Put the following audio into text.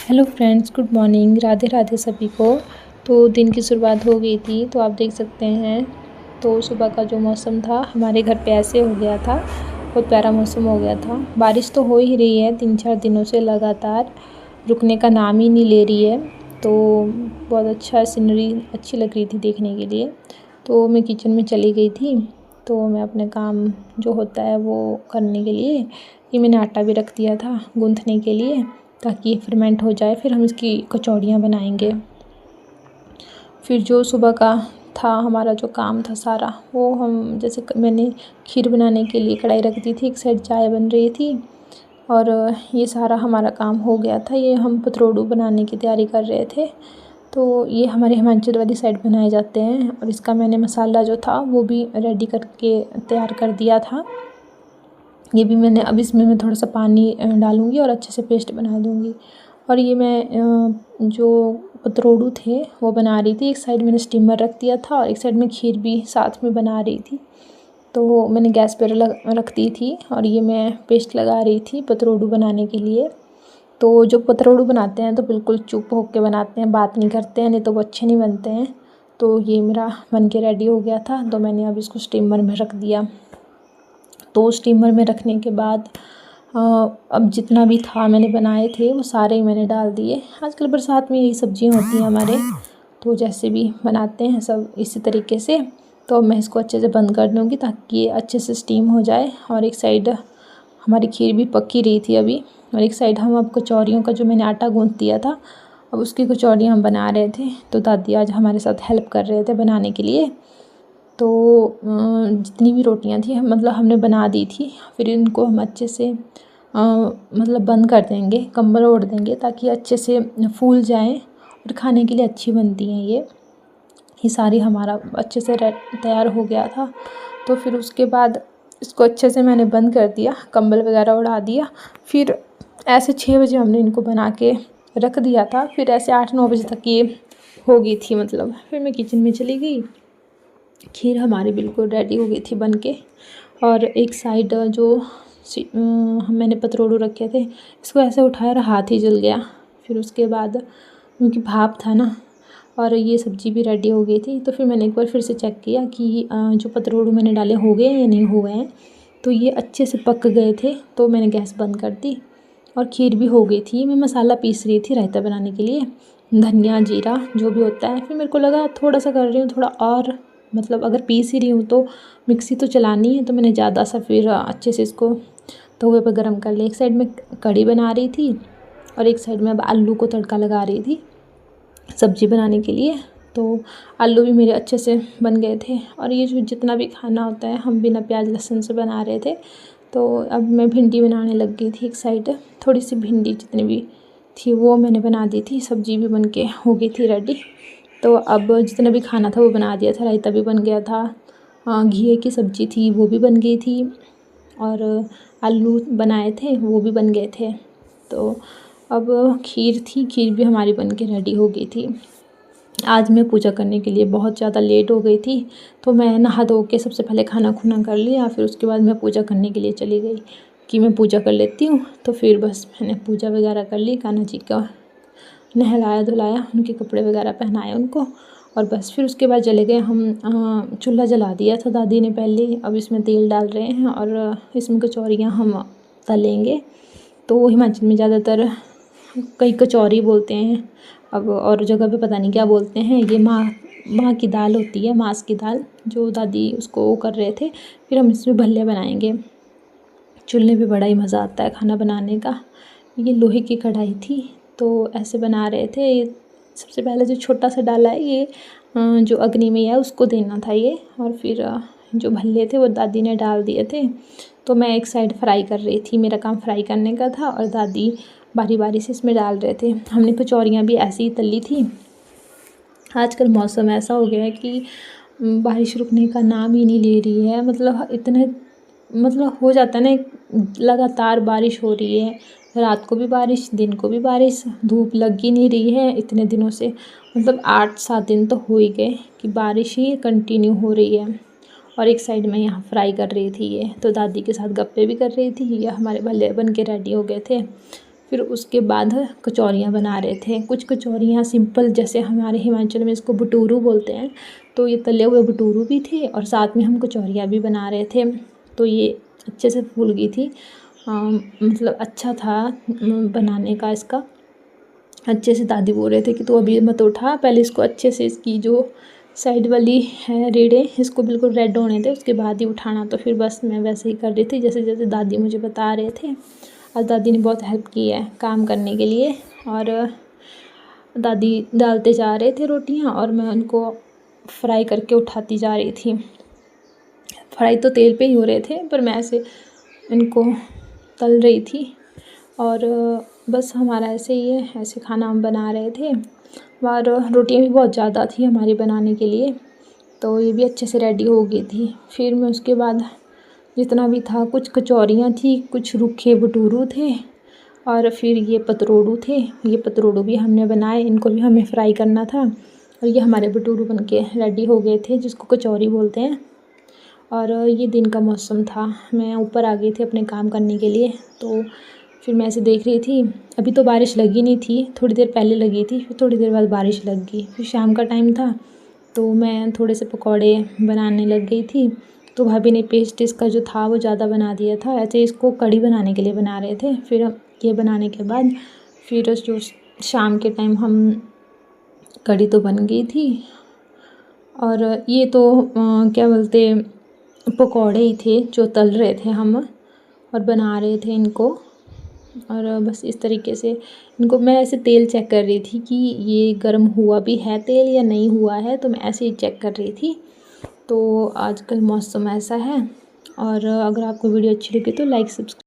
Hello friends, good morning. Radhe Radhe सभी को। तो दिन की शुरुआत हो गई थी, तो आप देख सकते हैं। तो सुबह का जो मौसम था हमारे घर पे ऐसे हो गया था, बहुत प्यारा मौसम हो गया था। बारिश तो हो ही रही है 3-4 दिनों से लगातार, रुकने का नाम ही नहीं ले रही है। तो बहुत अच्छा सीनरी अच्छी लग रही थी देखने के लिए। तो मैं किचन में चली गई थी, तो मैं अपने काम जो होता है वो करने के लिए ये मैंने आटा भी रख दिया था गूँथने के लिए, ताकि ये फर्मेंट हो जाए, फिर हम इसकी कचौड़ियाँ बनाएंगे। फिर जो सुबह का था हमारा जो काम था सारा, वो हम जैसे मैंने खीर बनाने के लिए कढ़ाई रख दी थी, एक साइड चाय बन रही थी और ये सारा हमारा काम हो गया था। ये हम पतरोड़ू बनाने की तैयारी कर रहे थे। तो ये हमारे हिमाचल वाली साइड बनाए जाते हैं और इसका मैंने मसाला जो था वो भी रेडी करके तैयार कर दिया था। ये भी मैंने अब इसमें मैं थोड़ा सा पानी डालूँगी और अच्छे से पेस्ट बना दूँगी। और ये मैं जो पतरोड़ू थे वो बना रही थी। एक साइड मैंने स्टीमर रख दिया था और एक साइड में खीर भी साथ में बना रही थी। तो मैंने गैस पर रख दी थी और ये मैं पेस्ट लगा रही थी पतरोड़ू बनाने के लिए। तो जो पतरोड़ू बनाते हैं तो बिल्कुल चुप होकर बनाते हैं, बात नहीं करते हैं, नहीं तो वो अच्छे नहीं बनते हैं। तो ये मेरा बन के रेडी हो गया था, तो मैंने अब इसको स्टीमर में रख दिया। तो स्टीमर में रखने के बाद अब जितना भी था मैंने बनाए थे वो सारे ही मैंने डाल दिए। आजकल बरसात में यही सब्जियां होती हैं हमारे, तो जैसे भी बनाते हैं सब इसी तरीके से। तो मैं इसको अच्छे से बंद कर दूँगी ताकि ये अच्छे से स्टीम हो जाए। और एक साइड हमारी खीर भी पक ही रही थी अभी, और एक साइड हम अब कचौरियों का जो मैंने आटा गूँथ दिया था अब उसकी कचौरियाँ हम बना रहे थे। तो दादी आज हमारे साथ हेल्प कर रहे थे बनाने के लिए। तो जितनी भी रोटियां थी मतलब हमने बना दी थी। फिर इनको हम अच्छे से मतलब बंद कर देंगे, कंबल ओढ़ देंगे ताकि अच्छे से फूल जाएं और खाने के लिए अच्छी बनती हैं। ये सारी हमारा अच्छे से तैयार हो गया था। तो फिर उसके बाद इसको अच्छे से मैंने बंद कर दिया, कंबल वगैरह उड़ा दिया। फिर ऐसे 6 बजे हमने इनको बना के रख दिया था। फिर ऐसे 8-9 बजे तक ये हो गई थी मतलब। फिर मैं किचन में चली गई। खीर हमारी बिल्कुल रेडी हो गई थी बन के। और एक साइड जो मैंने पतरोड़ू रखे थे, इसको ऐसे उठाया और हाथ ही जल गया। फिर उसके बाद क्योंकि भाप था ना, और ये सब्ज़ी भी रेडी हो गई थी। तो फिर मैंने एक बार फिर से चेक किया कि जो पतरोड़ू मैंने डाले हो गए या नहीं हुए हैं। तो ये अच्छे से पक गए थे, तो मैंने गैस बंद कर दी और खीर भी हो गई थी। मैं मसाला पीस रही थी रायता बनाने के लिए, धनिया जीरा जो भी होता है। फिर मेरे को लगा थोड़ा सा कर रही हूँ, थोड़ा और मतलब अगर पीस ही रही हूँ तो मिक्सी तो चलानी है। तो मैंने ज़्यादा सा फिर अच्छे से इसको तवे पर गरम कर लिया। एक साइड में कढ़ी बना रही थी और एक साइड में अब आलू को तड़का लगा रही थी सब्ज़ी बनाने के लिए। तो आलू भी मेरे अच्छे से बन गए थे। और ये जो जितना भी खाना होता है हम बिना प्याज लहसुन से बना रहे थे। तो अब मैं भिंडी बनाने लग गई थी। एक साइड थोड़ी सी भिंडी जितनी भी थी वो मैंने बना दी थी, सब्ज़ी भी बन के हो गई थी रेडी। तो अब जितना भी खाना था वो बना दिया था, रायता भी बन गया था, घिए की सब्ज़ी थी वो भी बन गई थी, और आलू बनाए थे वो भी बन गए थे। तो अब खीर थी, खीर भी हमारी बन के रेडी हो गई थी। आज मैं पूजा करने के लिए बहुत ज़्यादा लेट हो गई थी, तो मैं नहा धो के सबसे पहले खाना खुना कर लिया। फिर उसके बाद मैं पूजा करने के लिए चली गई कि मैं पूजा कर लेती हूँ। तो फिर बस मैंने पूजा वगैरह कर ली, कान्हा जी का नहलाया धुलाया, उनके कपड़े वगैरह पहनाए उनको, और बस फिर उसके बाद चले गए हम। चूल्हा जला दिया था दादी ने पहले। अब इसमें तेल डाल रहे हैं और इसमें कचौरियाँ हम तलेंगे। तो हिमाचल में ज़्यादातर कई कचौरी बोलते हैं, अब और जगह पे पता नहीं क्या बोलते हैं। ये माँ की दाल होती है, माँस की दाल, जो दादी उसको वो कर रहे थे। फिर हम इसमें भल्ले बनाएंगे। चूल्हे पे बड़ा ही मज़ा आता है खाना बनाने का। ये लोहे की कढ़ाई थी, तो ऐसे बना रहे थे। ये सबसे पहले जो छोटा सा डाला है ये जो अग्नि में है उसको देना था ये, और फिर जो भल्ले थे वो दादी ने डाल दिए थे। तो मैं एक साइड फ्राई कर रही थी, मेरा काम फ्राई करने का था, और दादी बारी बारी से इसमें डाल रहे थे। हमने कचौरियाँ भी ऐसे ही तली थी। आजकल मौसम ऐसा हो गया है कि बारिश रुकने का नाम ही नहीं ले रही है। मतलब इतने मतलब हो जाता है ना, लगातार बारिश हो रही है, रात को भी बारिश, दिन को भी बारिश, धूप लग ही नहीं रही है इतने दिनों से। मतलब 8-7 दिन तो हो ही गए कि बारिश ही कंटिन्यू हो रही है। और एक साइड में यहाँ फ्राई कर रही थी ये, तो दादी के साथ गप्पे भी कर रही थी। ये हमारे भल्ले बन के रेडी हो गए थे। फिर उसके बाद कचौरियाँ बना रहे थे। कुछ कचौरियाँ सिंपल, जैसे हमारे हिमाचल में इसको भटूरू बोलते हैं, तो ये तले हुए भटूरू भी थे और साथ में हम कचौरियाँ भी बना रहे थे। तो ये अच्छे से फूल गई थी, मतलब अच्छा था बनाने का इसका। अच्छे से दादी बोल रहे थे कि तू अभी मत उठा, पहले इसको अच्छे से, इसकी जो साइड वाली है रीढ़ें, इसको बिल्कुल रेड होने दे, उसके बाद ही उठाना। तो फिर बस मैं वैसे ही कर रही थी जैसे जैसे दादी मुझे बता रहे थे। और दादी ने बहुत हेल्प की है काम करने के लिए। और दादी डालते जा रहे थे रोटियां और मैं उनको फ्राई करके उठाती जा रही थी। फ्राई तो तेल पे ही हो रहे थे, पर मैं ऐसे इनको तल रही थी। और बस हमारा ऐसे ही है, ऐसे खाना हम बना रहे थे। और रोटियां भी बहुत ज़्यादा थी हमारी बनाने के लिए, तो ये भी अच्छे से रेडी हो गई थी। फिर मैं उसके बाद जितना भी था, कुछ कचौरियाँ थी, कुछ रूखे भटूरू थे और फिर ये पतरोड़ू थे। ये पतरोड़ू भी हमने बनाए, इनको भी हमें फ्राई करना था। और ये हमारे भटूरू बन के रेडी हो गए थे, जिसको कचौरी बोलते हैं। और ये दिन का मौसम था, मैं ऊपर आ गई थी अपने काम करने के लिए। तो फिर मैं ऐसे देख रही थी, अभी तो बारिश लगी नहीं थी, थोड़ी देर पहले लगी थी, फिर थोड़ी देर बाद बारिश लग गई। फिर शाम का टाइम था, तो मैं थोड़े से पकौड़े बनाने लग गई थी। तो भाभी ने पेस्ट इसका जो था वो ज़्यादा बना दिया था, ऐसे इसको कड़ी बनाने के लिए बना रहे थे। फिर ये बनाने के बाद फिर जो शाम के टाइम हम कड़ी तो बन गई थी। और ये तो क्या बोलते, पकौड़े ही थे जो तल रहे थे हम और बना रहे थे इनको। और बस इस तरीके से इनको मैं ऐसे तेल चेक कर रही थी कि ये गर्म हुआ भी है तेल या नहीं हुआ है, तो मैं ऐसे ही चेक कर रही थी। तो आजकल मौसम ऐसा है। और अगर आपको वीडियो अच्छी लगी तो लाइक सब्सक्राइब